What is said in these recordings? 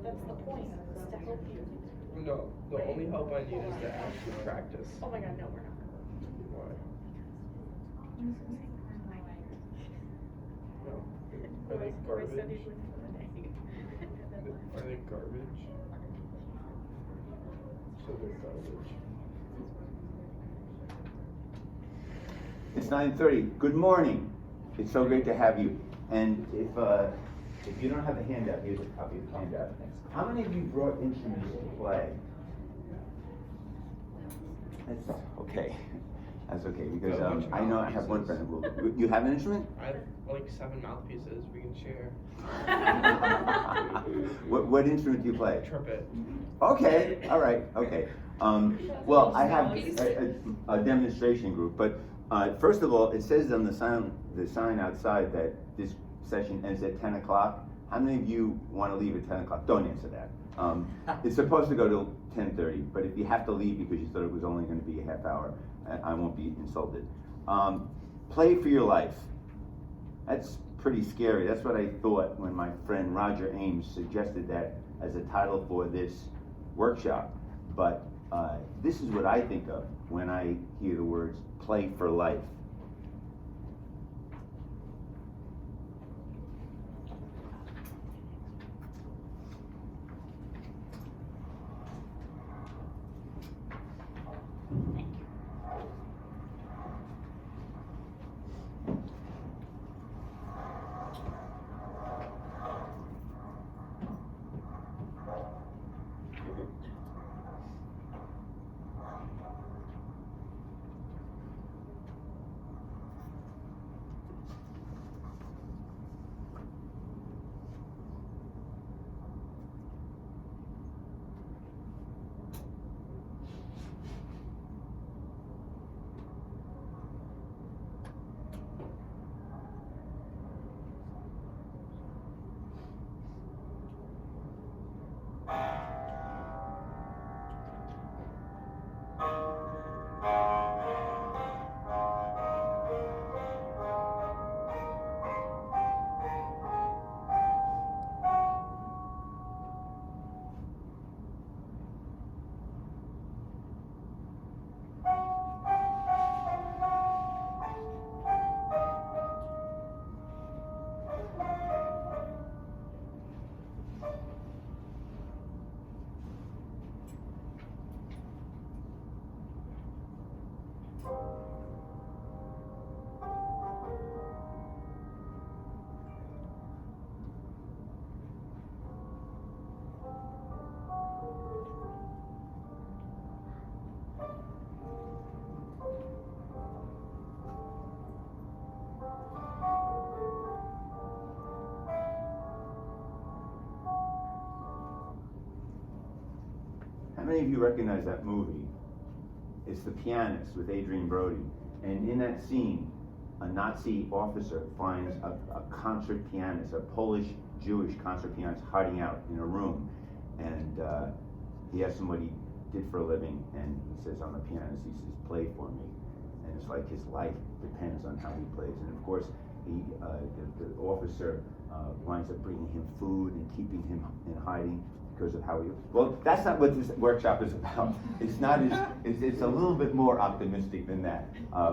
That's the point, is to help you. No, the only help I need is to actually practice. Oh my god, no, we're not. Why? No. Are they garbage? Are they garbage? So they're garbage. It's 9:30. Good morning. It's so great to have you. And if you don't have a handout, here's a copy of the handout. How many of you brought instruments to play? That's okay. That's okay, because I know I have one friend who you have an instrument? I have like 7 mouthpieces we can share. What instrument do you play? Trumpet. Okay, all right, okay. Well, I have a demonstration group, but first of all, it says on the sign outside that this session ends at 10 o'clock. How many of you want to leave at 10 o'clock? Don't answer that. It's supposed to go till 10:30, but if you have to leave because you thought it was only going to be a half hour, I won't be insulted. Play for your life. That's pretty scary. That's what I thought when my friend Roger Ames suggested that as a title for this workshop. But this is what I think of when I hear the words play for life. How many of you recognize that movie? It's The Pianist with Adrian Brody. And in that scene, a Nazi officer finds a concert pianist, a Polish-Jewish concert pianist hiding out in a room. And he asks him what he did for a living, and he says, I'm a pianist. He says, play for me. And it's like his life depends on how he plays. And of course, the officer winds up bringing him food and keeping him in hiding because of how he. Well, that's not what this workshop is about. It's not as. It's a little bit more optimistic than that.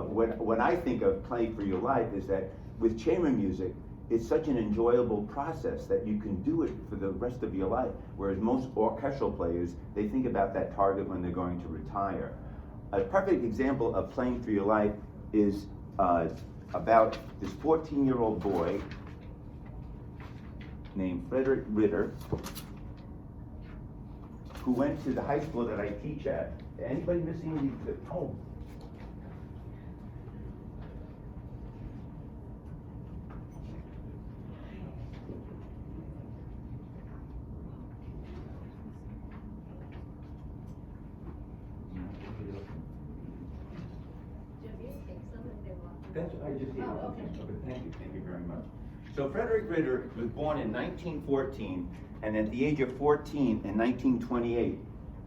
When I think of playing for your life is that with chamber music, it's such an enjoyable process that you can do it for the rest of your life. Whereas most orchestral players, they think about that target when they're going to retire. A perfect example of playing for your life is about this 14-year-old boy named Frederick Ritter, who went to the high school that I teach at. Anybody missing the oh. That's, I just gave Oh, up. okay. Thank you very much. So Frederick Ritter was born in 1914, and at the age of 14, in 1928,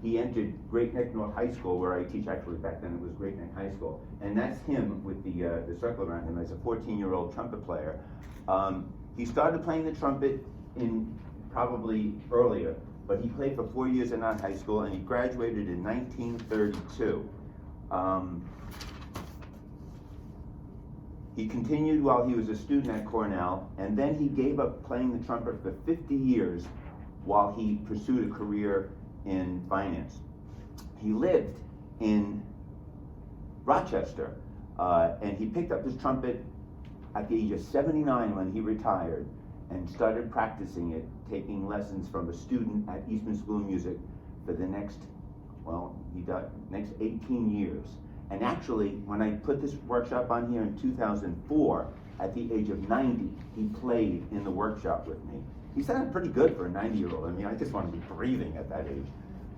he entered Great Neck North High School, where I teach. Actually, back then it was Great Neck High School, and that's him with the circle around him as a 14-year-old trumpet player. He started playing the trumpet in probably earlier, but he played for 4 years in our high school, and he graduated in 1932. He continued while he was a student at Cornell, and then he gave up playing the trumpet for 50 years while he pursued a career in finance. He lived in Rochester, and he picked up his trumpet at the age of 79 when he retired and started practicing it, taking lessons from a student at Eastman School of Music for the next 18 years. And actually, when I put this workshop on here in 2004, at the age of 90, he played in the workshop with me. He sounded pretty good for a 90-year-old. I mean, I just want to be breathing at that age.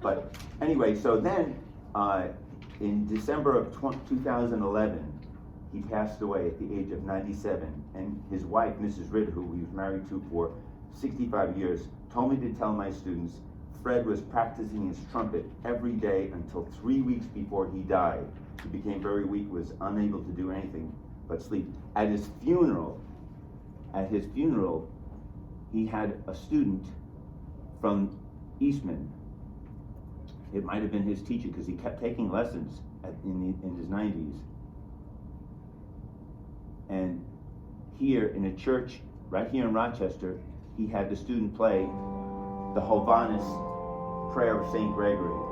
But anyway, so then in December of 2011, he passed away at the age of 97. And his wife, Mrs. Ritter, who he was married to for 65 years, told me to tell my students Fred was practicing his trumpet every day until 3 weeks before he died. He became very weak, was unable to do anything but sleep. At his funeral, he had a student from Eastman. It might have been his teacher, because he kept taking lessons in his 90s. And here in a church, right here in Rochester, he had the student play the Hovannes Prayer of St. Gregory.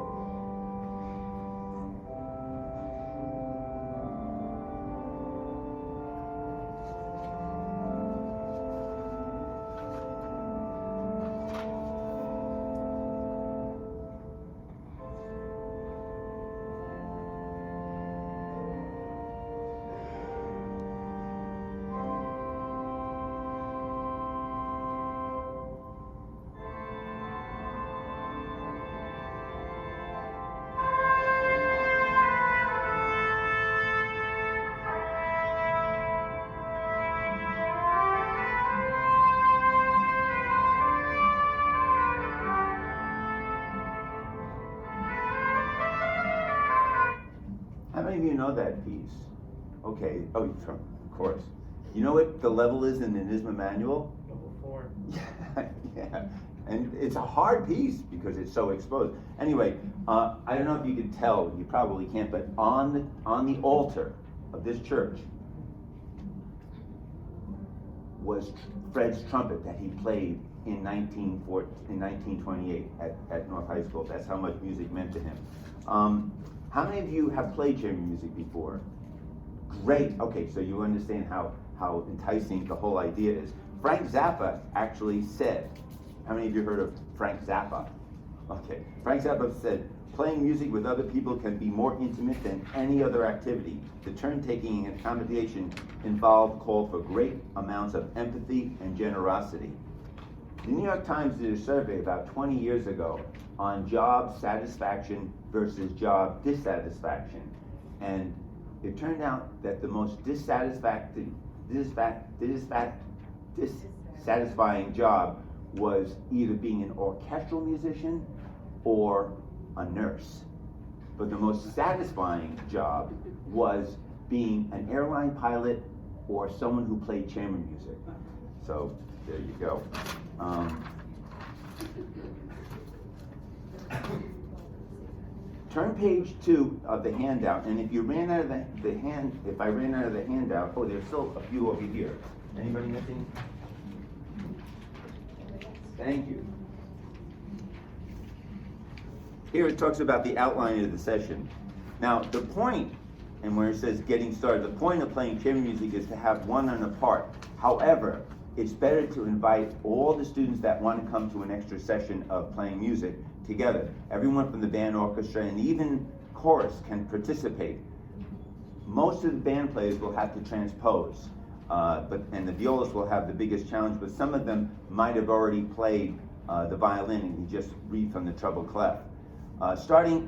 How many of you know that piece? Okay, oh, of course. You know what the level is in the NYSSMA manual? Level 4. Yeah, and it's a hard piece because it's so exposed. Anyway, I don't know if you can tell, you probably can't, but on the altar of this church was Fred's trumpet that he played in 1928 at North High School. That's how much music meant to him. How many of you have played chamber music before? Great. Okay, so you understand how enticing the whole idea is. Frank Zappa actually said, how many of you heard of Frank Zappa? Okay, Frank Zappa said, playing music with other people can be more intimate than any other activity. The turn-taking and accommodation involved call for great amounts of empathy and generosity. The New York Times did a survey about 20 years ago on job satisfaction versus job dissatisfaction. And it turned out that the most dissatisfying job was either being an orchestral musician or a nurse. But the most satisfying job was being an airline pilot or someone who played chamber music. So there you go. Turn page 2 of the handout, and if I ran out of the handout, oh, there's still a few over here. Anybody missing? Thank you. Here it talks about the outline of the session. Now, the point, and where it says getting started, the point of playing chamber music is to have one and a part. However, it's better to invite all the students that want to come to an extra session of playing music together. Everyone from the band, orchestra, and even chorus can participate. Most of the band players will have to transpose, and the violist will have the biggest challenge, but some of them might have already played the violin and you just read from the treble clef. Starting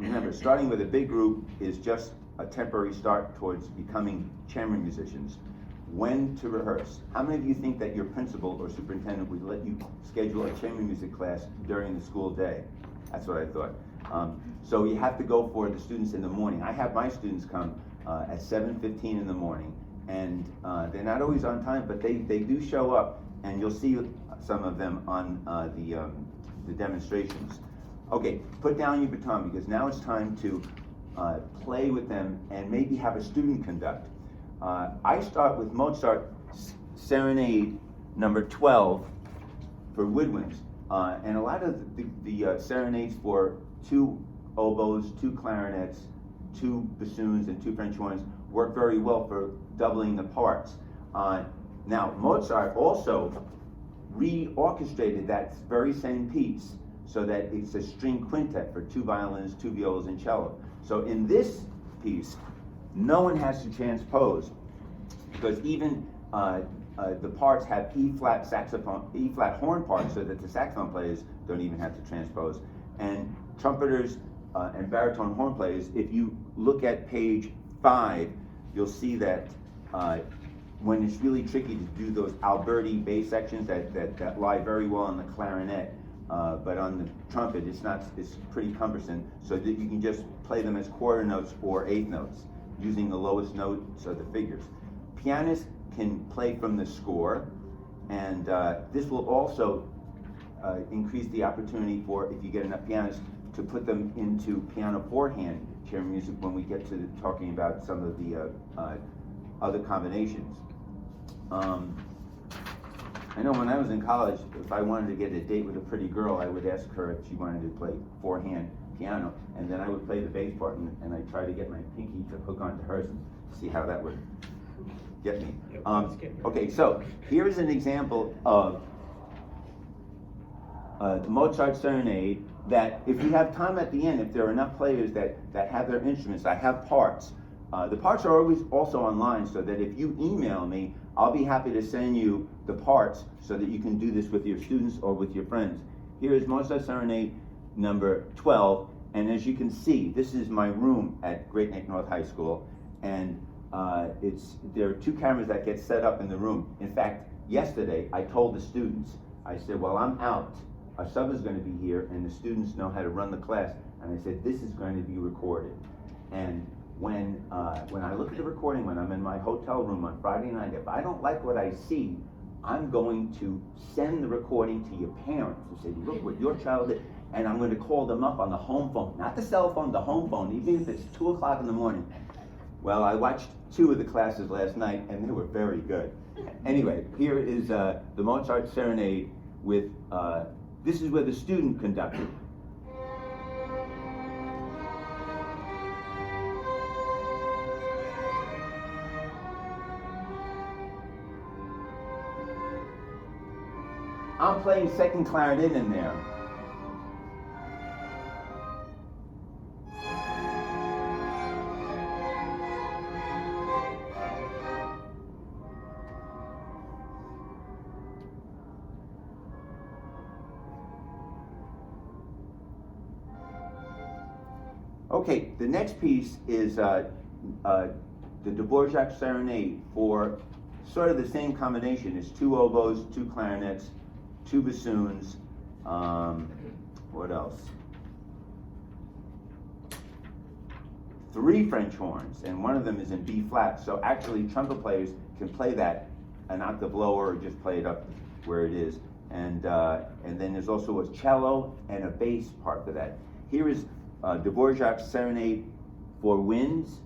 with a big group is just a temporary start towards becoming chamber musicians, when to rehearse. How many of you think that your principal or superintendent would let you schedule a chamber music class during the school day? That's what I thought. So you have to go for the students in the morning. I have my students come at 7:15 in the morning, and they're not always on time, but they do show up, and you'll see some of them on the demonstrations. Okay, put down your baton, because now it's time to play with them and maybe have a student conduct. I start with Mozart Serenade number 12 for woodwinds, and a lot of the serenades for 2 oboes, 2 clarinets, 2 bassoons, and 2 French horns work very well for doubling the parts. Now, Mozart also re-orchestrated that very same piece so that it's a string quintet for 2 violins, 2 violas, and cello. So in this piece, no one has to transpose, because even the parts have E-flat saxophone, E-flat horn parts, so that the saxophone players don't even have to transpose. And trumpeters and baritone horn players, if you look at page 5, you'll see that when it's really tricky to do those Alberti bass sections that lie very well on the clarinet, but on the trumpet it's pretty cumbersome, so that you can just play them as quarter notes or eighth notes, using the lowest notes of the figures. Pianists can play from the score, and this will also increase the opportunity for, if you get enough pianists, to put them into piano four-hand chamber music when we get to talking about some of the other combinations. I know when I was in college, if I wanted to get a date with a pretty girl, I would ask her if she wanted to play four-hand piano, and then I would play the bass part, and I'd try to get my pinky to hook onto hers and see how that would get me. Okay, so here's an example of the Mozart Serenade, that if you have time at the end, if there are enough players that have their instruments, I have parts. The parts are always also online, so that if you email me, I'll be happy to send you the parts so that you can do this with your students or with your friends. Here is Mozart Serenade number 12, and as you can see, this is my room at Great Neck North High School, and there are 2 cameras that get set up in the room. In fact, yesterday I told the students, I said, well, I'm out. Our sub is going to be here, and the students know how to run the class, and I said, this is going to be recorded. And when I look at the recording, when I'm in my hotel room on Friday night, if I don't like what I see, I'm going to send the recording to your parents and say, look what your child did, and I'm going to call them up on the home phone, not the cell phone, the home phone, even if it's 2 o'clock in the morning. Well, I watched 2 of the classes last night, and they were very good. Anyway, here is the Mozart Serenade with, this is where the student conducted. I'm playing second clarinet in there. Okay, the next piece is the Dvorak Serenade for sort of the same combination. It's 2 oboes, 2 clarinets, 2 bassoons, what else? 3 French horns, and one of them is in B flat. So actually, trumpet players can play that an octave lower or just play it up where it is. And then there's also a cello and a bass part for that. Here is Dvorak Serenade for winds.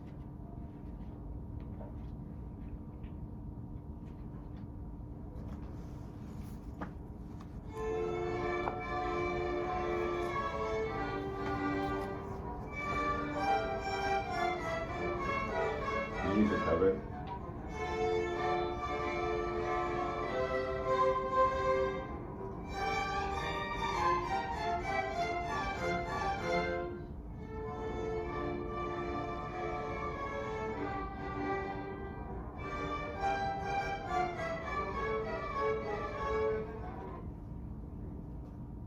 Music cover.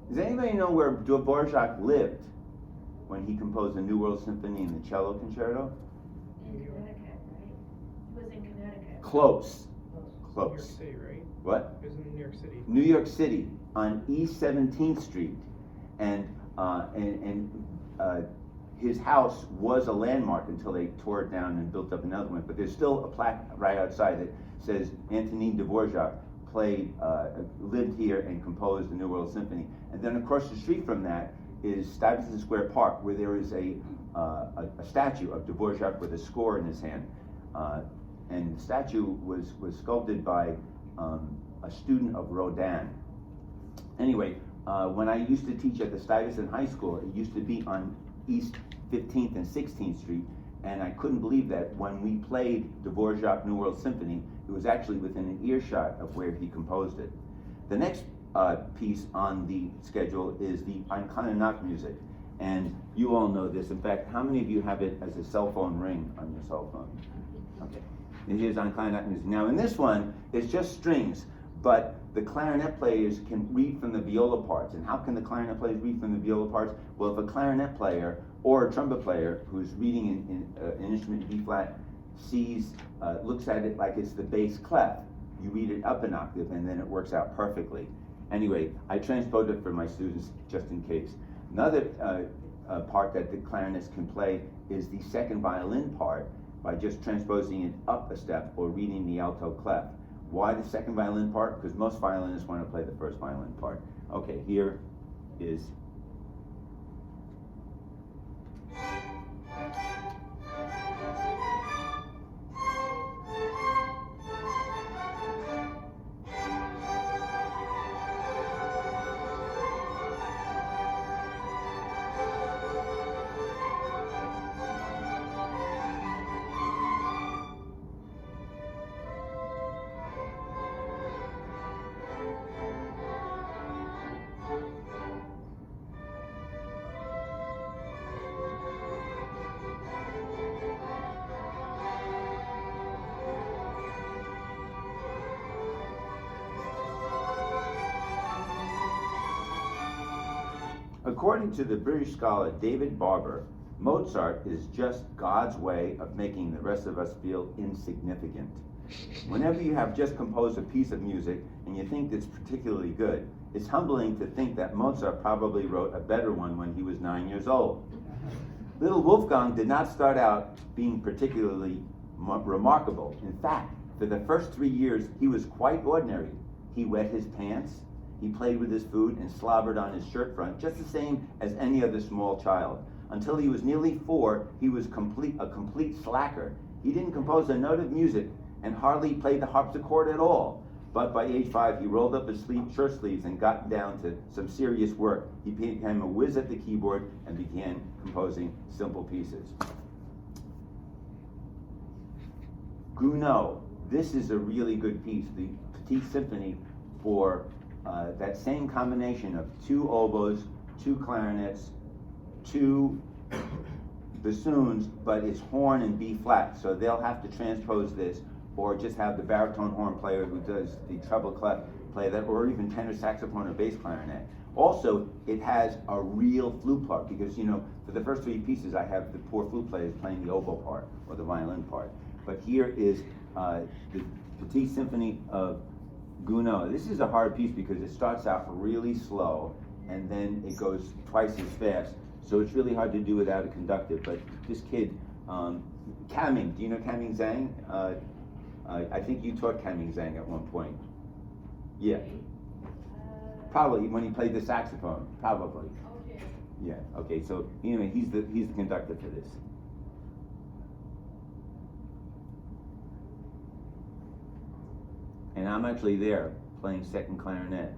Does anybody know where Dvorak lived when he composed the New World Symphony and the Cello Concerto? Close. New York Close. City, right? What? It was in New York City. New York City on East 17th Street, and his house was a landmark until they tore it down and built up another one. But there's still a plaque right outside that says Antonin Dvorak lived here and composed the New World Symphony. And then across the street from that is Stuyvesant Square Park, where there is a statue of Dvorak with a score in his hand. And the statue was sculpted by a student of Rodin. Anyway, when I used to teach at the Stuyvesant High School, it used to be on East 15th and 16th Street, and I couldn't believe that when we played Dvorak New World Symphony, it was actually within an earshot of where he composed it. The next piece on the schedule is the Ein kleine Nacht music, and you all know this. In fact, how many of you have it as a cell phone ring on your cell phone? Okay, and here's Ein kleine Nacht music. Now in this one, it's just strings, but the clarinet players can read from the viola parts. And how can the clarinet players read from the viola parts? Well, if a clarinet player or a trumpet player who's reading an instrument in B flat looks at it like it's the bass clef, you read it up an octave and then it works out perfectly. Anyway, I transposed it for my students just in case. Another part that the clarinets can play is the second violin part by just transposing it up a step or reading the alto clef. Why the second violin part? Because most violinists want to play the first violin part. Okay, here is According to the British scholar David Barber, Mozart is just God's way of making the rest of us feel insignificant. Whenever you have just composed a piece of music and you think it's particularly good, it's humbling to think that Mozart probably wrote a better one when he was 9 years old. Little Wolfgang did not start out being particularly remarkable. In fact, for the first 3 years, he was quite ordinary. He wet his pants, he played with his food and slobbered on his shirt front, just the same as any other small child. Until he was nearly 4, he was a complete slacker. He didn't compose a note of music and hardly played the harpsichord at all. But by age 5, he rolled up his shirt sleeves and got down to some serious work. He became a whiz at the keyboard and began composing simple pieces. Gounod. This is a really good piece, the Petite Symphony, for that same combination of 2 oboes, 2 clarinets, 2 bassoons, but it's horn and B flat, so they'll have to transpose this, or just have the baritone horn player who does the treble clef play that, or even tenor saxophone or bass clarinet. Also, it has a real flute part, because for the first 3 pieces I have the poor flute players playing the oboe part or the violin part. But here is the Petite Symphony of Gounod. This is a hard piece because it starts out really slow and then it goes twice as fast. So it's really hard to do without a conductor. But this kid, Kaming, do you know Kaming Zhang? I think you taught Kaming Zhang at one point. Yeah. Probably when he played the saxophone. Probably. Yeah. Okay. So anyway, he's the conductor for this. And I'm actually there playing second clarinet.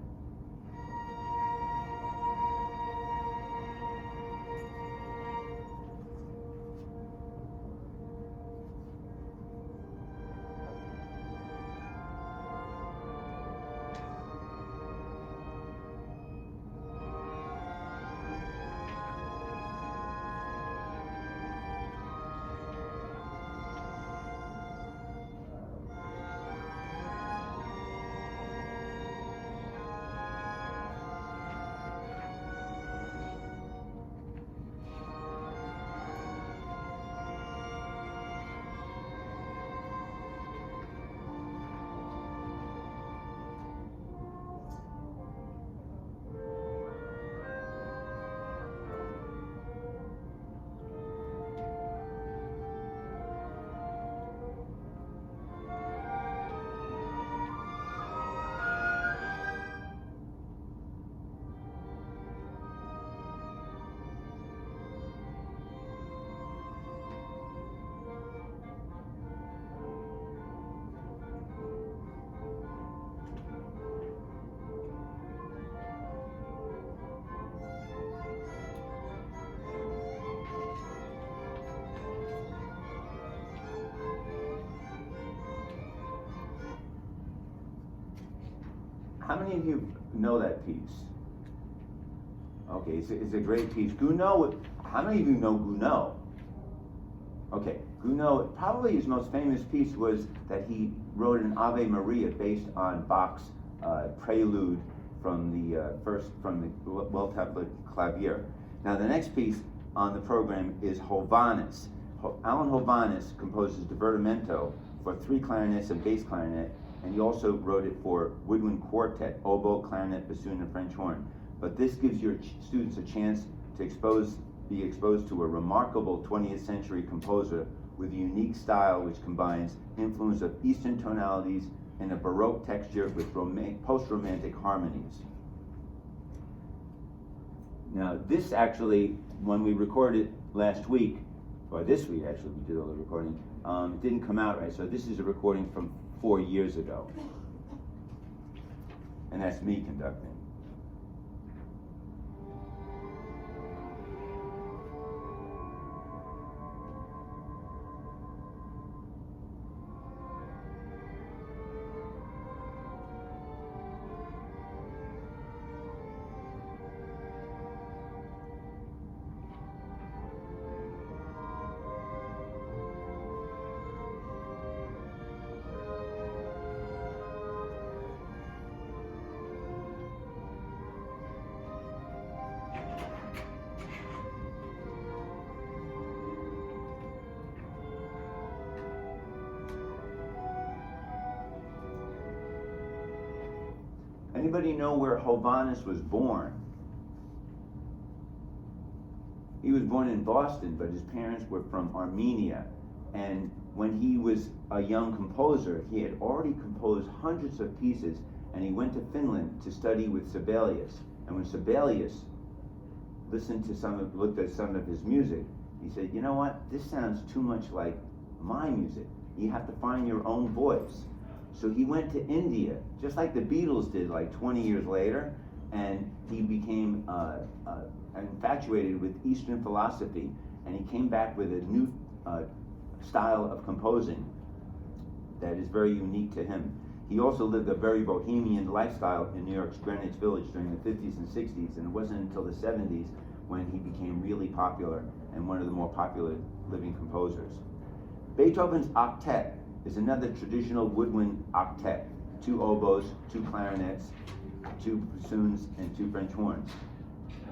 how many of you know that piece? Okay, it's a great piece. Gounod, how many of you know Gounod? Okay, Gounod, probably his most famous piece was that he wrote an Ave Maria based on Bach's prelude from the well-tempered clavier. Now the next piece on the program is Hovhannes. Alan Hovhannes composes Divertimento for 3 clarinets and bass clarinet, and he also wrote it for woodwind quartet, oboe, clarinet, bassoon, and French horn. But this gives your students a chance to be exposed to a remarkable 20th century composer with a unique style which combines influence of Eastern tonalities and a Baroque texture with post-romantic harmonies. Now this actually, when we recorded last week, or this week actually, we did all the recording, it didn't come out right, so this is a recording from 4 years ago. And that's me conducting. Anybody know where Hovhannes was born? He was born in Boston, but his parents were from Armenia. And when he was a young composer, he had already composed hundreds of pieces, and he went to Finland to study with Sibelius. And when Sibelius looked at some of his music, he said, you know what, this sounds too much like my music. You have to find your own voice. So he went to India, just like the Beatles did like 20 years later, and he became infatuated with Eastern philosophy, and he came back with a new style of composing that is very unique to him. He also lived a very bohemian lifestyle in New York's Greenwich Village during the 50s and 60s, and it wasn't until the 70s when he became really popular and one of the more popular living composers. Beethoven's octet is another traditional woodwind octet: 2 oboes, 2 clarinets, 2 bassoons, and 2 French horns.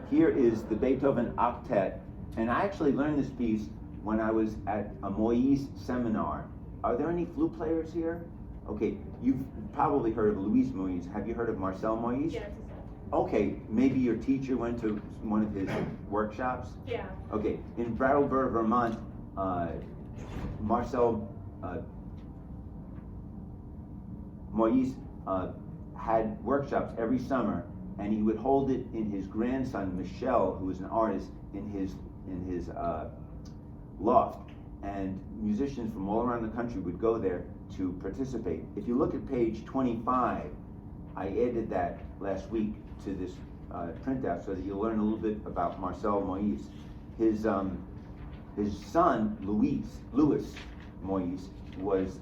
Here is the Beethoven octet, and I actually learned this piece when I was at a Moïse seminar. Are there any flute players here? Okay, you've probably heard of Louis Moïse. Have you heard of Marcel Moïse? Yes. Okay, maybe your teacher went to one of his workshops? Yeah. Okay, in Brattleboro, Vermont, Marcel Moïse had workshops every summer, and he would hold it in his grandson Michel, who was an artist, in his loft, and musicians from all around the country would go there to participate. If you look at page 25, I added that last week to this printout so that you'll learn a little bit about Marcel Moïse. His son Louis Moïse was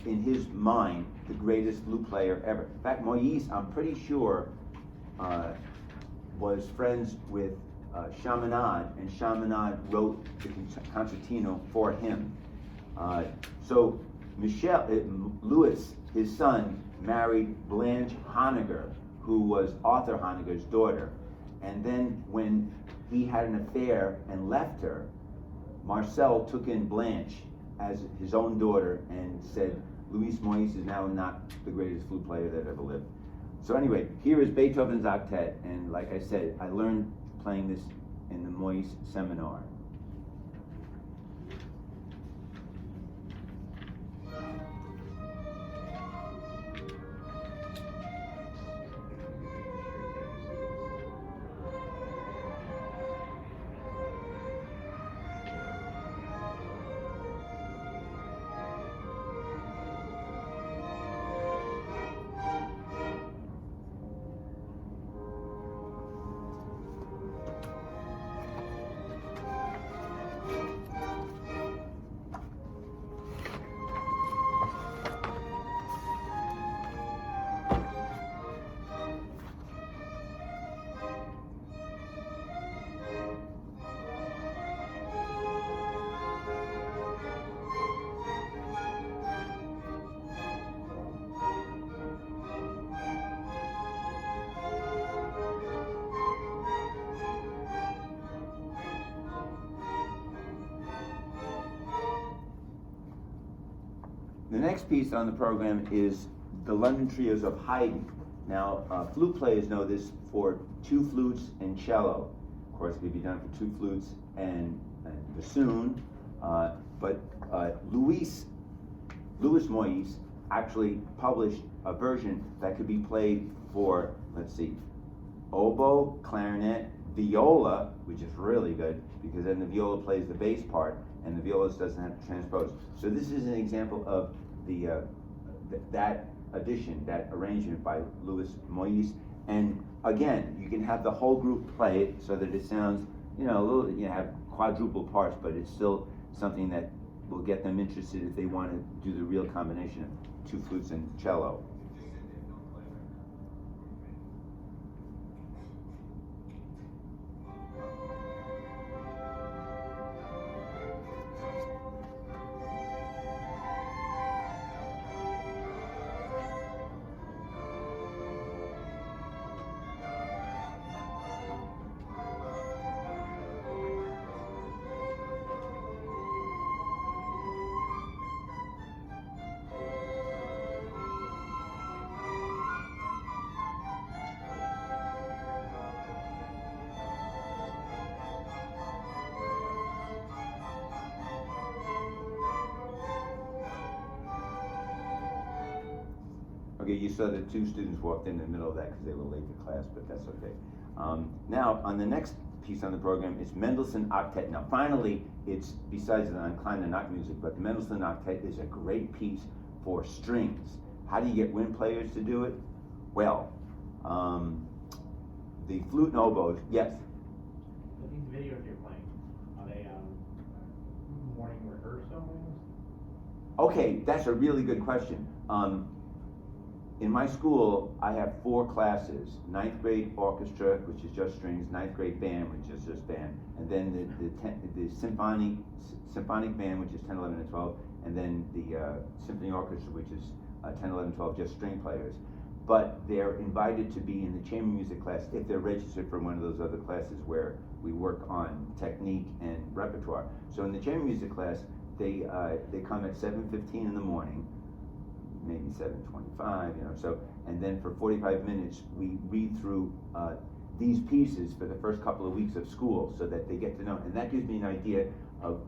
in his mind the greatest flute player ever. In fact, Moïse, I'm pretty sure, was friends with Chaminade, and Chaminade wrote the concertino for him. So Louis, his son, married Blanche Honegger, who was Arthur Honegger's daughter. And then when he had an affair and left her, Marcel took in Blanche as his own daughter and said, Louis Moïse is now not the greatest flute player that ever lived. So anyway, here is Beethoven's octet, and like I said, I learned playing this in the Moïse seminar. The next piece on the program is the London Trios of Haydn. Now, flute players know this for 2 flutes and cello. Of course, it could be done for 2 flutes and bassoon, but Louis Moyes actually published a version that could be played for, let's see, oboe, clarinet, viola, which is really good because then the viola plays the bass part and the violist doesn't have to transpose. So this is an example of that addition, that arrangement by Louis Moyes. And again, you can have the whole group play it so that it sounds, a little, have quadruple parts, but it's still something that will get them interested if they want to do the real combination of 2 flutes and cello. Okay, you saw that 2 students walked in the middle of that because they were late to class, but that's okay. Now, on the next piece on the program, it's Mendelssohn Octet. Now, finally, it's, besides the Klein Knock music, but the Mendelssohn Octet is a great piece for strings. How do you get wind players to do it? Well, the flute and oboes, yes? But these videos you're playing, are they morning rehearsals? Okay, that's a really good question. In my school, I have 4 classes: 9th grade orchestra, which is just strings; 9th grade band, which is just band; and then the symphonic band, which is 10, 11, and 12; and then the symphony orchestra, which is 10, 11, 12, just string players. But they're invited to be in the chamber music class if they're registered for one of those other classes where we work on technique and repertoire. So in the chamber music class, they come at 7:15 in the morning, maybe 7:25, so, and then for 45 minutes we read through these pieces for the first couple of weeks of school so that they get to know, and that gives me an idea of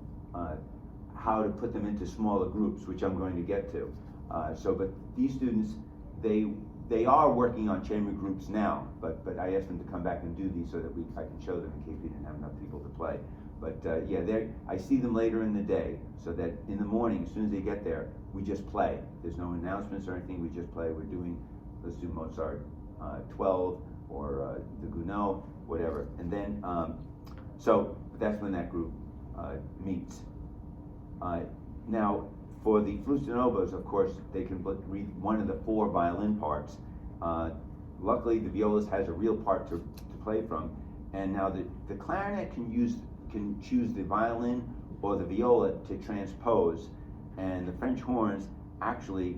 how to put them into smaller groups, which I'm going to get to. But these students, they are working on chamber groups now, but I asked them to come back and do these so that I can show them in case we didn't have enough people to play. But I see them later in the day, so that in the morning, as soon as they get there, we just play. There's no announcements or anything, we just play. Let's do Mozart 12 or the Gounod, whatever. And then, so that's when that group meets. Now, for the flutes and oboes, of course, they can read one of the 4 violin parts. Luckily, the violist has a real part to play from. And now the clarinet can choose the violin or the viola to transpose, and the French horns actually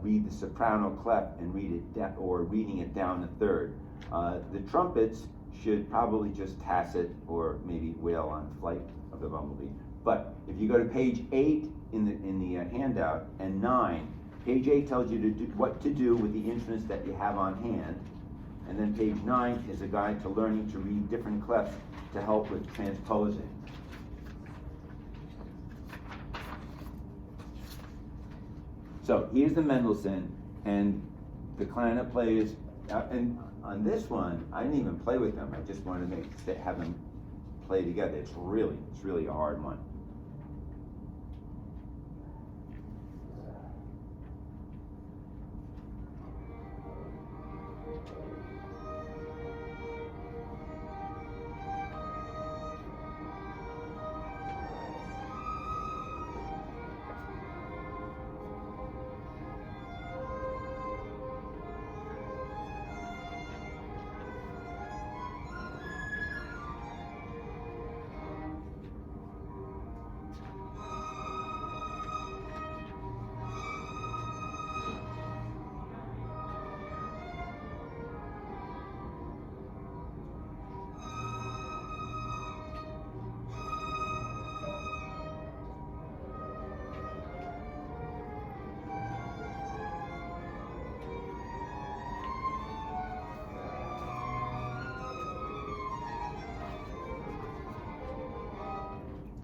read the soprano clef and reading it down a third. The trumpets should probably just tacit or maybe wail on Flight of the Bumblebee. But if you go to page 8 in the handout and 9, page 8 tells you what to do with the instruments that you have on hand, and then page 9 is a guide to learning to read different clefs to help with transposing. So here's the Mendelssohn, and the clarinet players, and on this one, I didn't even play with them. I just wanted to have them play together. It's really a hard one.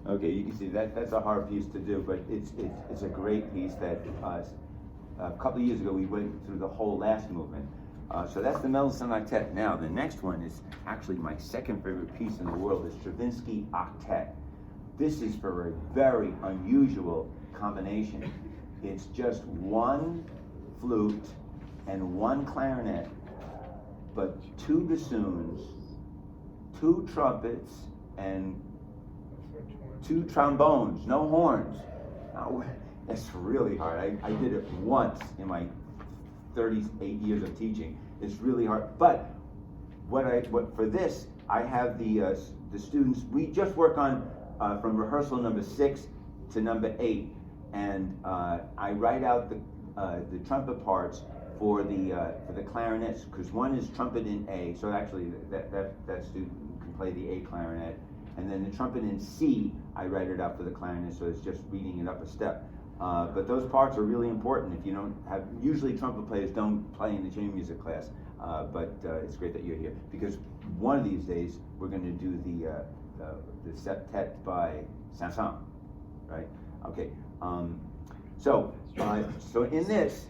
Okay, you can see that's a hard piece to do, but it's a great piece that a couple of years ago we went through the whole last movement. So that's the Mendelssohn Octet. Now the next one is actually my second favorite piece in the world, is Stravinsky Octet. This is for a very unusual combination. It's just one flute and one clarinet, but two bassoons, two trumpets, and two trombones, no horns. Now, that's really hard. I did it once in my 38 years of teaching. It's really hard. But what for this, I have the students. We just work on from rehearsal number 6 to number 8, and I write out the trumpet parts for the clarinets, because one is trumpet in A. So actually, that student can play the A clarinet. And then the trumpet in C, I write it out for the clarinet, so it's just reading it up a step. But those parts are really important. If you don't have, usually trumpet players don't play in the chamber music class, but it's great that you're here, because one of these days we're going to do the septet by Saint-Saëns, right? Okay. So in this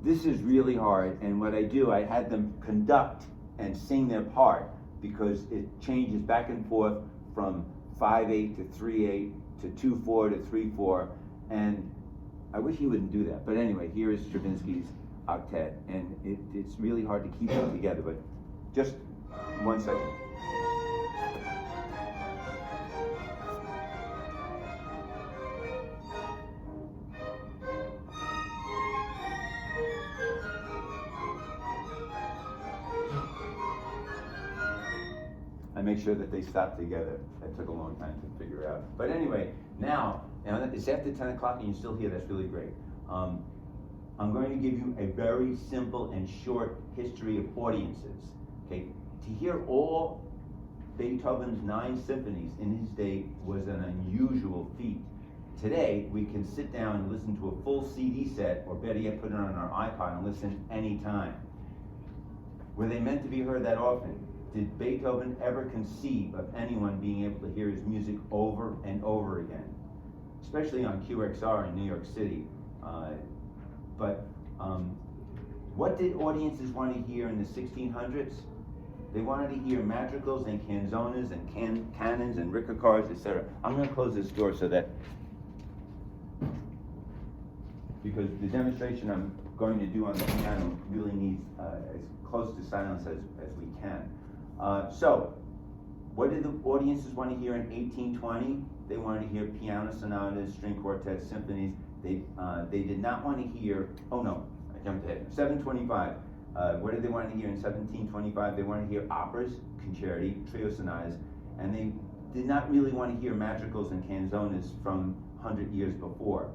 is really hard, and what I do, I had them conduct and sing their part, because it changes back and forth from 5/8 to 3/8 to 2/4 to 3/4, and I wish he wouldn't do that. But anyway, here is Stravinsky's Octet, and it's really hard to keep it together, but just 1 second. I make sure that they stop together. That took a long time to figure out. But anyway, now it's after 10 o'clock and you're still here. That's really great. I'm going to give you a very simple and short history of audiences. Okay, to hear all Beethoven's 9 symphonies in his day was an unusual feat. Today, we can sit down and listen to a full CD set, or better yet, put it on our iPod and listen anytime. Were they meant to be heard that often? Did Beethoven ever conceive of anyone being able to hear his music over and over again? Especially on QXR in New York City. What did audiences want to hear in the 1600s? They wanted to hear madrigals and canzonas and canons and ricercares, etc. I'm going to close this door so that, because the demonstration I'm going to do on the piano really needs as close to silence as we can. So, what did the audiences want to hear in 1820? They wanted to hear piano sonatas, string quartets, symphonies. They did not want to hear, oh no, I jumped ahead. 725, what did they want to hear in 1725? They wanted to hear operas, concerti, trio sonatas, and they did not really want to hear madrigals and canzonas from 100 years before.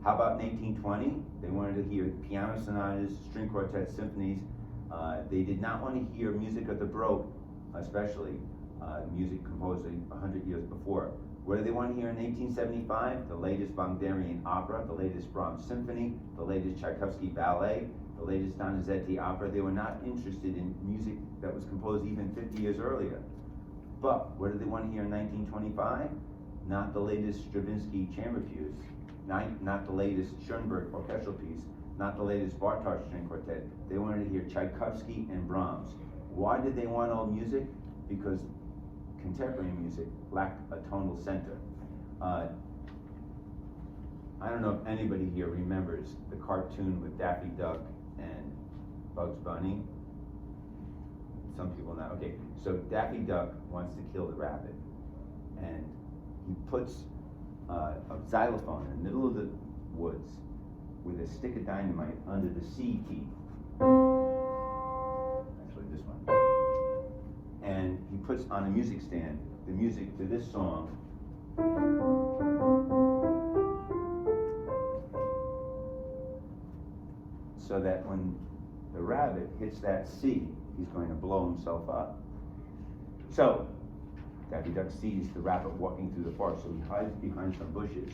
How about in 1820? They wanted to hear piano sonatas, string quartets, symphonies. They did not want to hear music of the Baroque, especially music composed 100 years before. What do they want to hear in 1875? The latest Wagnerian opera, the latest Brahms symphony, the latest Tchaikovsky ballet, the latest Donizetti opera. They were not interested in music that was composed even 50 years earlier. But what do they want to hear in 1925? Not the latest Stravinsky chamber piece, not the latest Schoenberg orchestral piece, not the latest Bartok string quartet. They wanted to hear Tchaikovsky and Brahms. Why did they want old music? Because contemporary music lacked a tonal center. I don't know if anybody here remembers the cartoon with Daffy Duck and Bugs Bunny. Some people not. Okay, so Daffy Duck wants to kill the rabbit, and he puts a xylophone in the middle of the woods with a stick of dynamite under the C key. Actually, this one. And he puts on a music stand the music to this song. So that when the rabbit hits that C, he's going to blow himself up. So, Daffy Duck sees the rabbit walking through the forest, so he hides behind some bushes.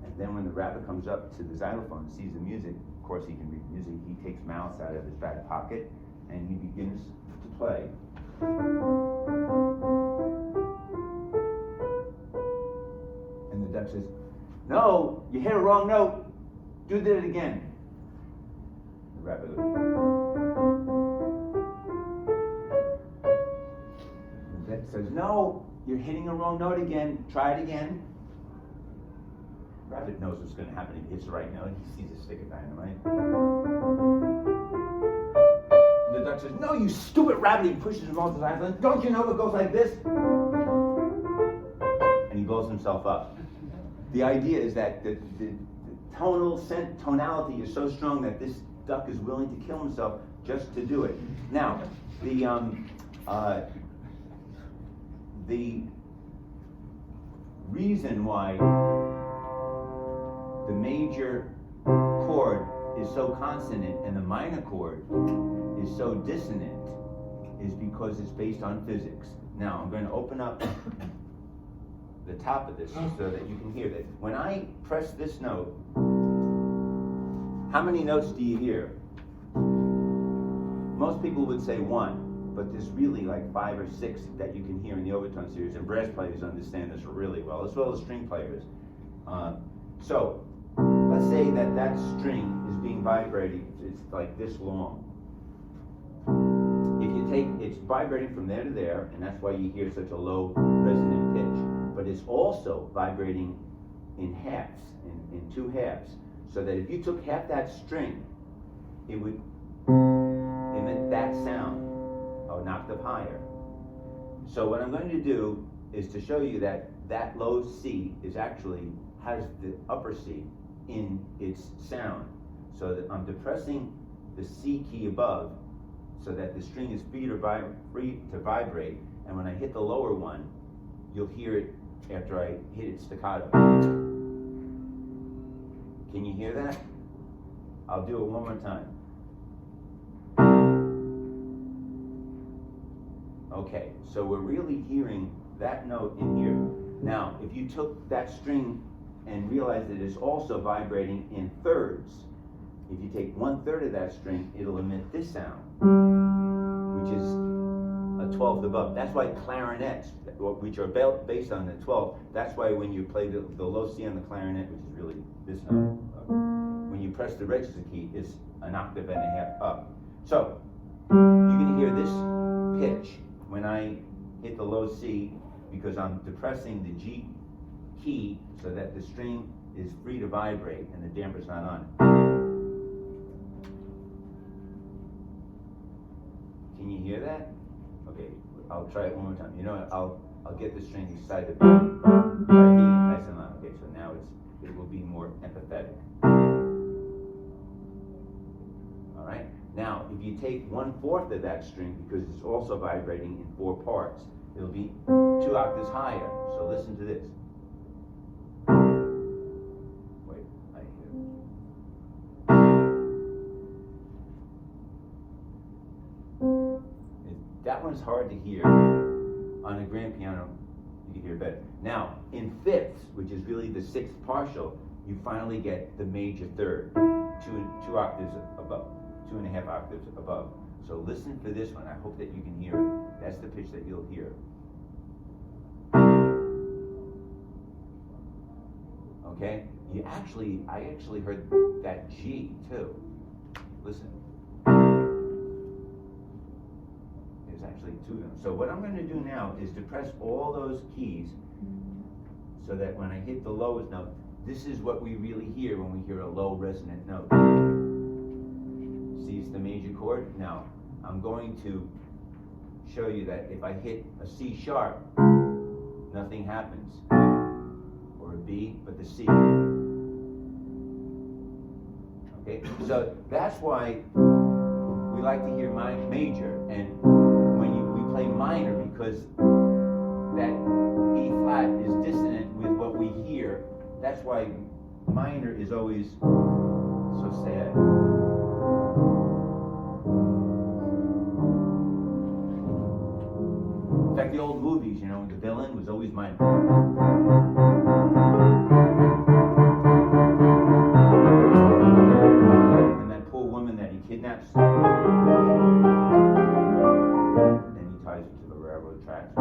And then when the rabbit comes up to the xylophone and sees the music, of course he can read music, he takes mouse out of his back pocket and he begins to play. And duck says, no, you hit a wrong note. Do that again. The rabbit goes. The duck says, no, you're hitting a wrong note again. Try it again. The rabbit knows what's going to happen if he hits the right note. He sees a stick of dynamite. And the duck says, no, you stupid rabbit. He pushes him off the side. Don't you know it goes like this? And he blows himself up. The idea is that the tonality is so strong that this duck is willing to kill himself just to do it. Now, the reason why the major chord is so consonant and the minor chord is so dissonant is because it's based on physics. Now, I'm going to open up the top of this so that you can hear this. When I press this note, how many notes do you hear? Most people would say one, but there's really like 5 or 6 that you can hear in the overtone series, and brass players understand this really well as string players. So, let's say that string is being vibrated, it's like this long. If you take, it's vibrating from there to there, and that's why you hear such a low resonant pitch. But it's also vibrating in halves, in 2 halves. So that if you took half that string, it would emit that sound an octave higher. So what I'm going to do is to show you that that low C is actually has the upper C in its sound. So that I'm depressing the C key above so that the string is free to vibrate, and when I hit the lower one, you'll hear it after I hit it staccato. Can you hear that? I'll do it one more time. Okay, so we're really hearing that note in here. Now, if you took that string and realized that it's also vibrating in thirds, if you take 1/3 of that string, it'll emit this sound, which is a 12th above. That's why clarinets, which are based on the 12th, that's why when you play the low C on the clarinet, which is really this note, when you press the register key, it's an octave and a half up. So, you can hear this pitch when I hit the low C because I'm depressing the G key so that the string is free to vibrate and the damper's not on. Can you hear that? Okay, I'll try it one more time. You know what? I'll get the string excited. Nice and loud. Okay, so now it will be more empathetic. All right. Now, if you take 1/4 of that string, because it's also vibrating in 4 parts, it'll be 2 octaves higher. So listen to this. Wait, I hear it. That one's hard to hear. On a grand piano, you can hear better. Now, in fifths, which is really the 6th partial, you finally get the major third, 2 octaves above, 2.5 octaves above. So listen for this one. I hope that you can hear it. That's the pitch that you'll hear. Okay? I actually heard that G too. Listen. There's actually 2 of them. So what I'm going to do now is depress all those keys so that when I hit the lowest note, this is what we really hear when we hear a low resonant note. See, it's the major chord. Now, I'm going to show you that if I hit a C sharp, nothing happens. Or a B, but the C. Okay, so that's why we like to hear major, and when we play minor, because that E flat is dissonant with what we hear. That's why minor is always so sad. In fact, the old movies, you know, the villain was always minor. And that poor woman that he kidnaps, and he ties her to the railroad tracks.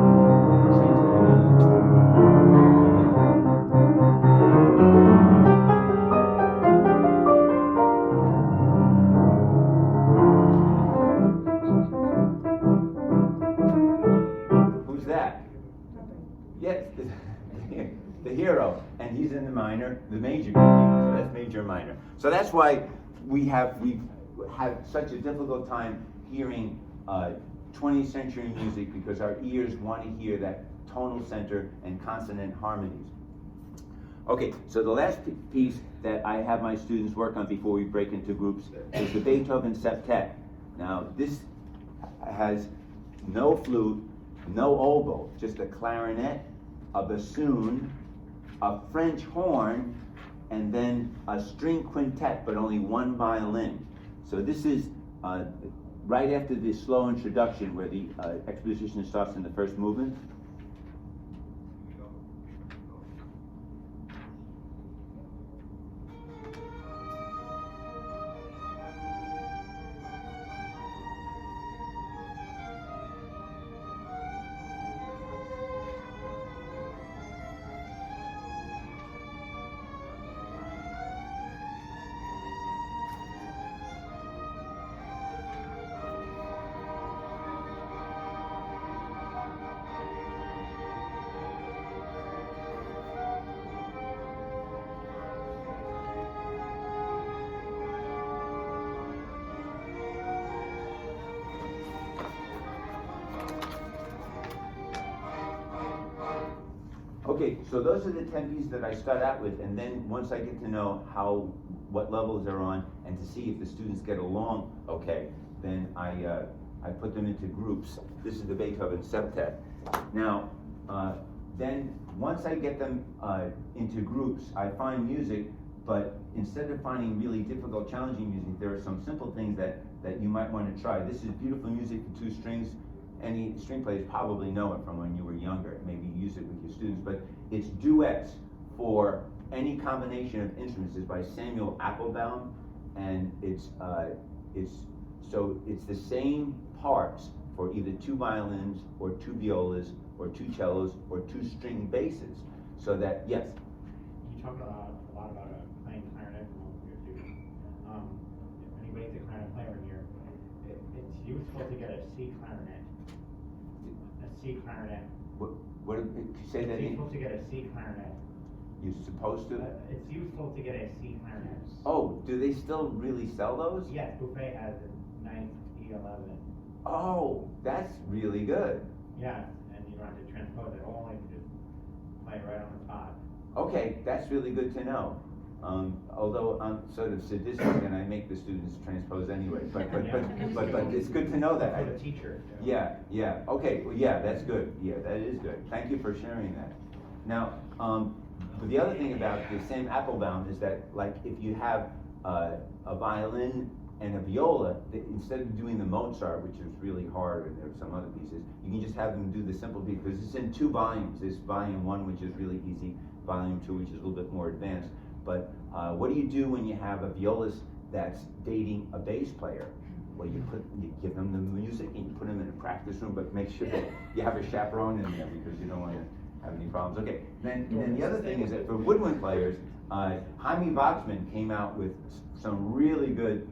Yes, the hero, and he's in the minor, the major key, so that's major minor. So that's why we have such a difficult time hearing 20th century music, because our ears want to hear that tonal center and consonant harmonies. Okay, so the last piece that I have my students work on before we break into groups is the Beethoven septet. Now this has no flute, no oboe, just a clarinet, a bassoon, a French horn, and then a string quintet, but only one violin. So this is right after the slow introduction where the exposition starts in the first movement. Okay, so those are the 10 pieces that I start out with, and then once I get to know what levels they're on, and to see if the students get along okay, then I put them into groups. This is the Beethoven septet. Now, then once I get them into groups, I find music, but instead of finding really difficult, challenging music, there are some simple things that you might want to try. This is beautiful music for 2 strings. Any string players probably know it from when you were younger. Maybe use it with your students, but it's duets for any combination of instruments. It's by Samuel Applebaum, and it's the same parts for either 2 violins or 2 violas or 2 cellos or 2 string basses. So that, yes. You talk a lot about playing clarinet with your students. If anybody's a clarinet player in here, it's useful to get a C clarinet. C clarinet. What did you say that? It's useful to get a C clarinet. You're supposed to? It's useful to get a C clarinet. Oh, do they still really sell those? Yes, Buffet has a 9th E11. Oh, that's really good. Yeah, and you don't have to transpose it all, you can just play it right on the spot. Okay, that's really good to know. Although I'm sort of sadistic and I make the students transpose anyway, but it's good to know that. For the teacher. Yeah, okay, well, yeah, that's good. Yeah, that is good. Thank you for sharing that. Now, but the other thing about the same Applebaum is that, like, if you have a violin and a viola, instead of doing the Mozart, which is really hard, and there are some other pieces, you can just have them do the simple piece, because it's in 2 volumes. There's volume 1, which is really easy, volume 2, which is a little bit more advanced. But what do you do when you have a violist that's dating a bass player? Well, you give them the music and you put them in a practice room, but make sure that you have a chaperone in there, because you don't want to have any problems. Okay, then the other thing is that for woodwind players, Jaime Waxman came out with some really good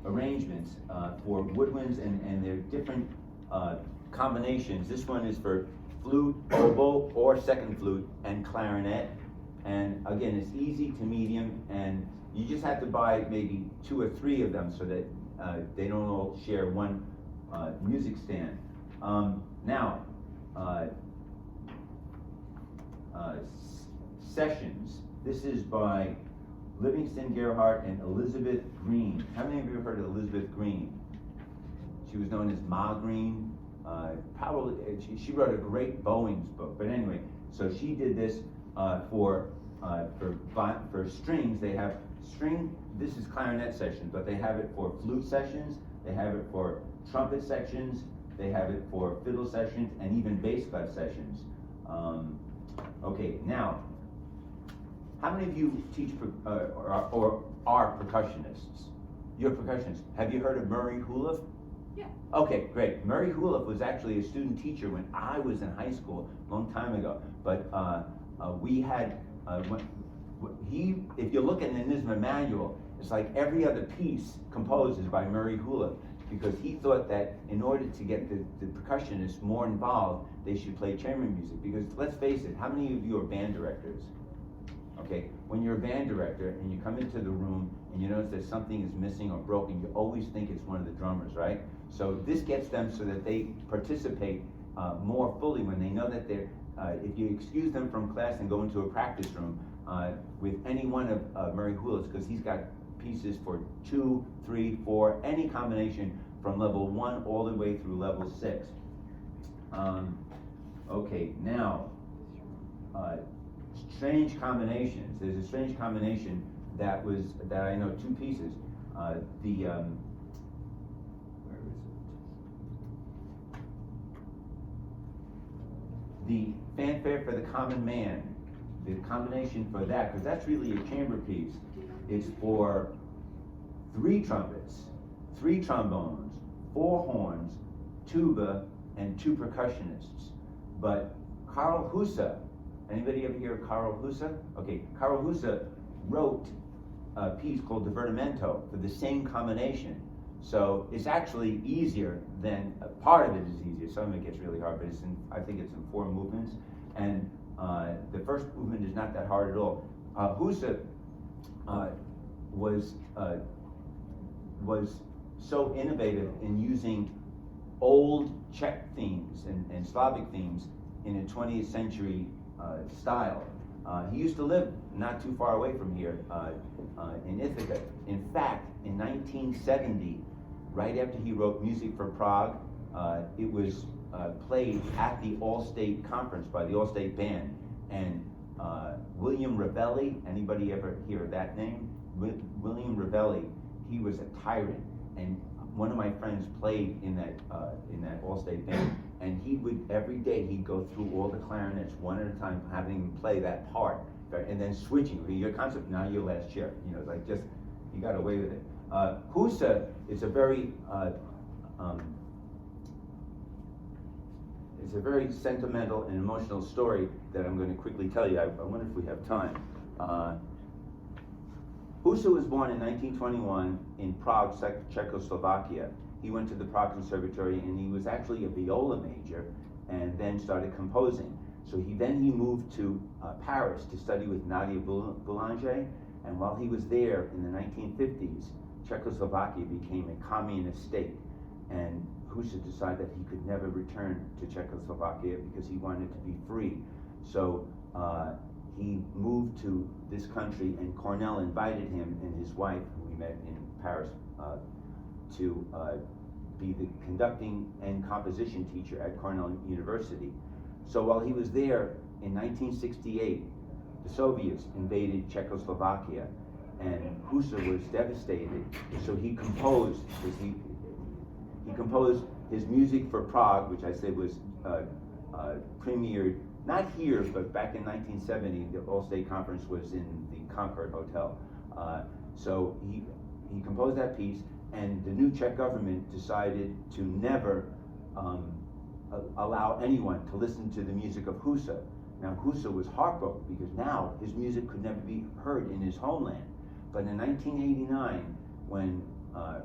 arrangements for woodwinds and their different combinations. This one is for flute, oboe, or second flute, and clarinet. And again, it's easy to medium, and you just have to buy maybe 2 or 3 of them so that they don't all share one music stand. Now, Sessions. This is by Livingston Gerhardt and Elizabeth Green. How many of you have heard of Elizabeth Green? She was known as Ma Green. Probably, she wrote a great Bowings book, but anyway, so she did this for strings. They have string, this is clarinet sessions, but they have it for flute sessions, they have it for trumpet sections, they have it for fiddle sessions, and even bass clef sessions. Okay, now, how many of you teach or are percussionists? You're percussionists. Have you heard of Murray Huliff? Yeah. Okay, great. Murray Huliff was actually a student teacher when I was in high school, a long time ago. But we had, if you look in the NYSSMA manual, it's like every other piece composed is by Murray Huliff. because he thought that in order to get the percussionists more involved, they should play chamber music. Because let's face it, how many of you are band directors? Okay, when you're a band director and you come into the room and you notice that something is missing or broken, you always think it's one of the drummers, right? So this gets them so that they participate more fully when they know that they're, if you excuse them from class and go into a practice room with any one of Murray Houlis, because he's got pieces for 2, 3, 4, any combination from level 1 all the way through level 6. Okay, now, strange combinations. There's a strange combination that I know, 2 pieces. Where is it? The Fanfare for the Common Man, the combination for that, because that's really a chamber piece, is for 3 trumpets, 3 trombones, 4 horns, tuba, and 2 percussionists. But Karl Husa, anybody ever hear of Karl Husa? Okay, Karl Husa wrote a piece called Divertimento for the same combination. So it's actually easier than, part of it is easier, some of it gets really hard, but I think it's in 4 movements. And the first movement is not that hard at all. Husa was so innovative in using old Czech themes and Slavic themes in a 20th century style. He used to live not too far away from here in Ithaca. In fact, in 1970, right after he wrote Music for Prague, it was played at the All-State Conference by the All-State Band. And William Ravelli, anybody ever hear of that name? William Ravelli, he was a tyrant. And one of my friends played in that All-State Band. And he would, every day, he'd go through all the clarinets one at a time, having him play that part, and then switching. Your concept, now your last chair. You know, like just, you got away with it. Husa is a very, it's a very sentimental and emotional story that I'm going to quickly tell you. I wonder if we have time. Husa was born in 1921 in Prague, Czechoslovakia. He went to the Prague Conservatory and he was actually a viola major and then started composing. So he moved to Paris to study with Nadia Boulanger, and while he was there in the 1950s, Czechoslovakia became a communist state, and Husa decided that he could never return to Czechoslovakia because he wanted to be free. So he moved to this country, and Cornell invited him and his wife, who we met in Paris, to be the conducting and composition teacher at Cornell University. So while he was there in 1968, the Soviets invaded Czechoslovakia, and Husa was devastated. So he composed his Music for Prague, which I said was premiered not here, but back in 1970. The All-State Conference was in the Concord Hotel. So he composed that piece, and the new Czech government decided to never allow anyone to listen to the music of Husa. Now Husa was heartbroken because now his music could never be heard in his homeland. But in 1989, when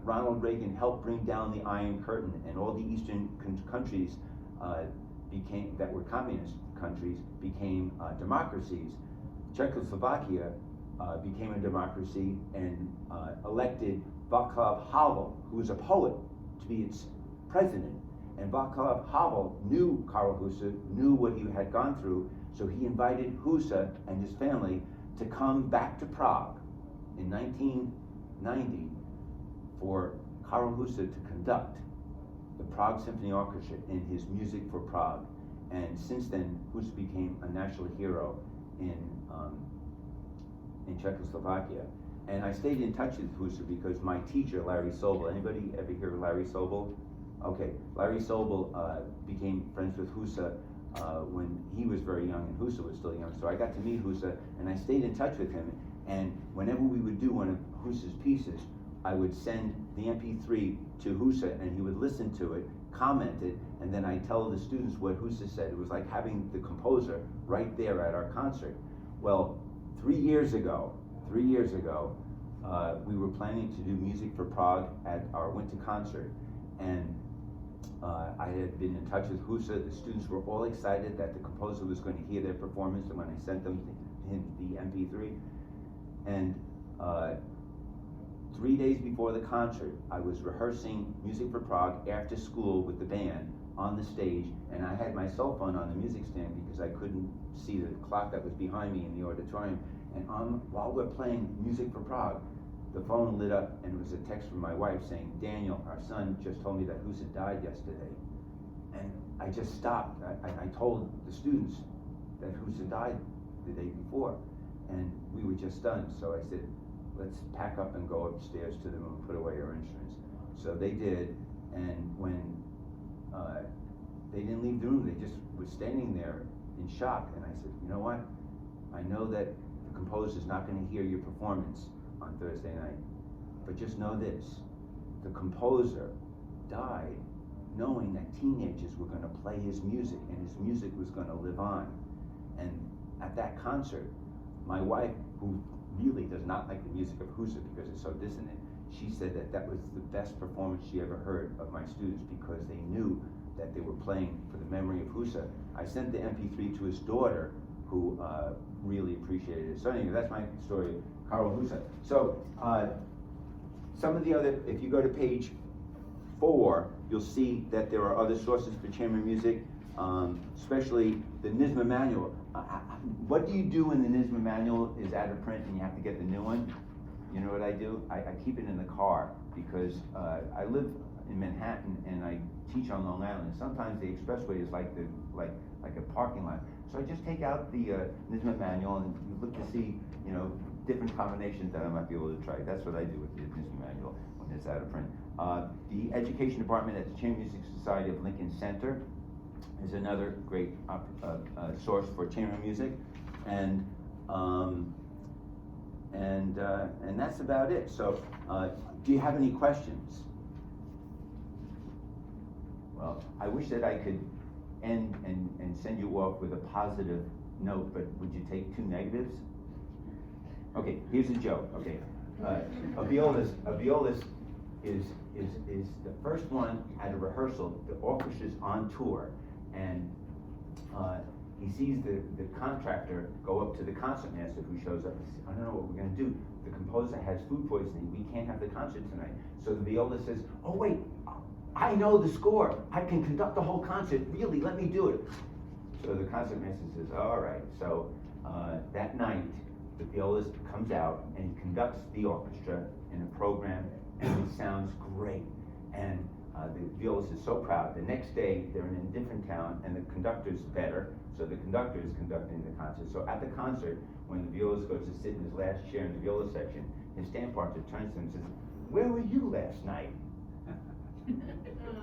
Ronald Reagan helped bring down the Iron Curtain and all the Eastern countries that were communist countries became democracies, Czechoslovakia became a democracy and elected Václav Havel, who was a poet, to be its president. And Václav Havel knew Karl Husa, knew what he had gone through, so he invited Husa and his family to come back to Prague in 1990 for Karl Husa to conduct the Prague Symphony Orchestra in his Music for Prague. And since then, Husa became a national hero in Czechoslovakia. And I stayed in touch with Husa because my teacher, Larry Sobel, anybody ever hear of Larry Sobel? Okay, Larry Sobel became friends with Husa when he was very young and Husa was still young. So I got to meet Husa and I stayed in touch with him. And whenever we would do one of Husa's pieces, I would send the MP3 to Husa and he would listen to it, comment it, and then I'd tell the students what Husa said. It was like having the composer right there at our concert. Well, 3 years ago, we were planning to do Music for Prague at our winter concert, and I had been in touch with Husa. The students were all excited that the composer was going to hear their performance, and when I sent them the MP3, and 3 days before the concert, I was rehearsing Music for Prague after school with the band on the stage, and I had my cell phone on the music stand because I couldn't see the clock that was behind me in the auditorium. And while we're playing Music for Prague, the phone lit up, and it was a text from my wife saying, "Daniel, our son just told me that Husa died yesterday." And I just stopped. I told the students that Husa died the day before, and we were just stunned. So I said, "Let's pack up and go upstairs to the room, put away our instruments." So they did, and when they didn't leave the room, they just were standing there in shock. And I said, "You know what? I know that the composer's not going to hear your performance on Thursday night, but just know this: the composer died knowing that teenagers were going to play his music, and his music was going to live on." And at that concert, my wife, who really does not like the music of Husa because it's so dissonant, she said that that was the best performance she ever heard of my students because they knew that they were playing for the memory of Husa. I sent the MP3 to his daughter, who really appreciated it. So anyway, that's my story of Karl Husa. So some of the other, if you go to page 4, you'll see that there are other sources for chamber music, especially the NYSSMA manual. What do you do when the NYSSMA manual is out of print and you have to get the new one? You know what I do? I keep it in the car because I live in Manhattan and I teach on Long Island. Sometimes the expressway is like a parking lot. So I just take out the NYSSMA manual and you look to see, you know, different combinations that I might be able to try. That's what I do with the NYSSMA manual when it's out of print. The education department at the Chamber Music Society of Lincoln Center is another great source for chamber music, and that's about it. So, do you have any questions? Well, I wish that I could end and send you off with a positive note, but would you take 2 negatives? Okay, here's a joke. Okay, a violist is the first one at a rehearsal. The orchestra's on tour, and he sees the contractor go up to the concertmaster who shows up and says, "I don't know what we're going to do. The composer has food poisoning. We can't have the concert tonight." So the viola says, "Oh wait, I know the score. I can conduct the whole concert. Really, let me do it." So the concertmaster says, "All right." So that night, the violist comes out and he conducts the orchestra in a program, and it sounds great. And the violist is so proud. The next day, they're in a different town, and the conductor's better, so the conductor is conducting the concert. So at the concert, when the violist goes to sit in his last chair in the viola section, his stand partner turns to him and says, "Where were you last night?"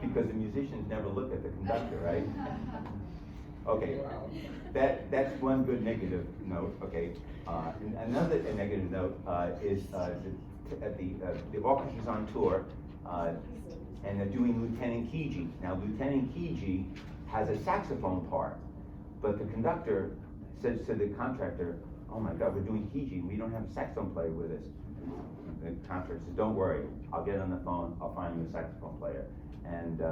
Because the musicians never look at the conductor, right? Okay, that's one good negative note. Okay, another negative note is the orchestra's on tour, and they're doing Lieutenant Kiji. Now, Lieutenant Kiji has a saxophone part, but the conductor says to the contractor, "Oh my God, we're doing Kiji, and we don't have a saxophone player with us." The contractor says, "Don't worry, I'll get on the phone, I'll find you a saxophone player." And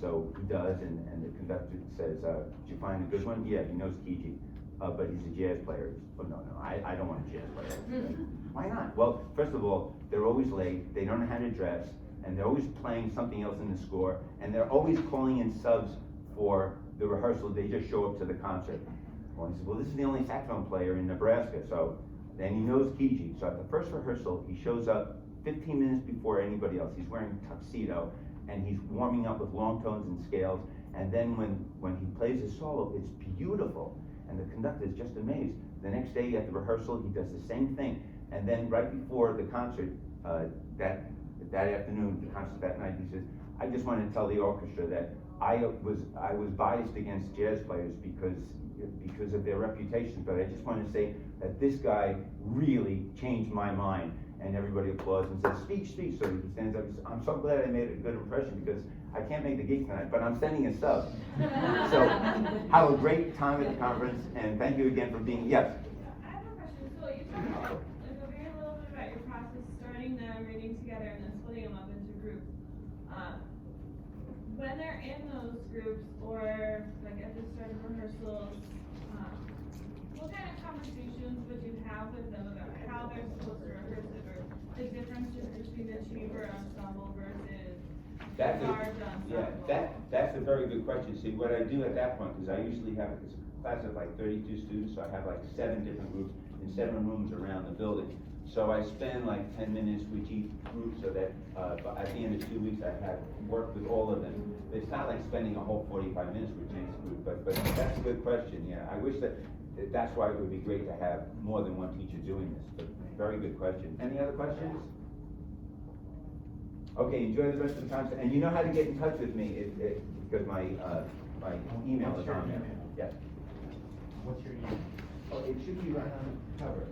so he does, and the conductor says, "Did you find a good one?" "Yeah, he knows Kiji, but he's a jazz player." "Oh, no, I don't want a jazz player." "Why not?" "Well, first of all, they're always late, they don't know how to dress, and they're always playing something else in the score, and they're always calling in subs for the rehearsal. They just show up to the concert." Well, he says, "Well, this is the only saxophone player in Nebraska." So then he knows Kiji. So at the first rehearsal, he shows up 15 minutes before anybody else. He's wearing a tuxedo, and he's warming up with long tones and scales. And then when he plays his solo, it's beautiful, and the conductor is just amazed. The next day at the rehearsal, he does the same thing. And then right before the concert, that afternoon, the concert that night, he says, "I just wanted to tell the orchestra that I was biased against jazz players because of their reputations, but I just want to say that this guy really changed my mind." And everybody applauds and says, "Speak, speak." So he stands up and says, "I'm so glad I made a good impression because I can't make the gig tonight, but I'm sending a sub." So have a great time at the conference, and thank you again for being, yes? I have a question. So you talked about, a very little bit about your process, starting them, reading together, and then splitting them up into groups. when they're in those groups or like at the start of rehearsals, what kind of conversations would you have with them about how they're supposed to rehearse it, or the differences between the chamber ensemble versus That's large ensemble? that's a very good question. See, what I do at that point, because I usually have a class of like 32 students, so I have like 7 different groups in 7 rooms around the building. So I spend like 10 minutes with each group so that at the end of 2 weeks I have worked with all of them. It's not like spending a whole 45 minutes with each group, but that's a good question, yeah. I wish that's why it would be great to have more than one teacher doing this, but very good question. Any other questions? Okay, enjoy the rest of the time, and you know how to get in touch with me, because my email is on there. Yes. What's your email? Oh, it should be right on the cover.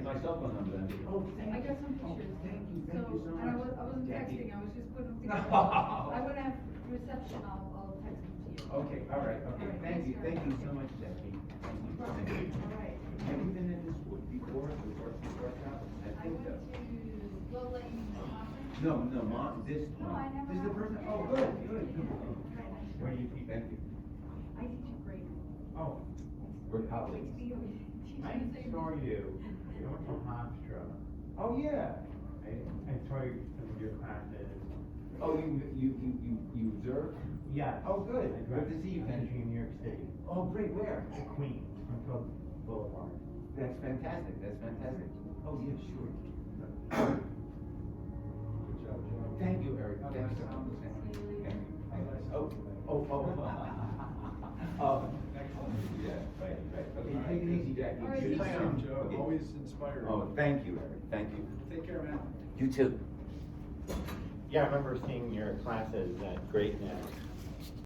My cell phone number. Oh, I got some pictures. Thank you so much. And I wasn't Jackie. texting, I was just putting them together. I would have reception, I'll text them to you. Okay, all right, okay, thank you so much, Jackie. All right. Have you been in this before, the workshop? I went to, we'll let you know. No, Mom, this No, one. I never This is the have. first, oh, good. Where do you teach? Thank you. I teach a grade. Oh, We're colleagues. I saw you. You went to Hofstra. Oh, yeah. I saw you some of your classes. Oh, you observed? Yeah. Oh, good. Good to see you, I'm Ken. teaching in New York City. Oh, great, where? Queens, from Cook Boulevard. That's fantastic, Oh, yeah, sure. Good job, Joe. Thank you, Eric. Thank you so much. Thank you. Oh, yeah, right. Okay, take it easy, Jackie. All right, Good thank to you. see Joe, Okay. always inspiring. Oh, thank you, Eric, thank you. Take care, man. You too. Yeah, I remember seeing your classes at Great Neck.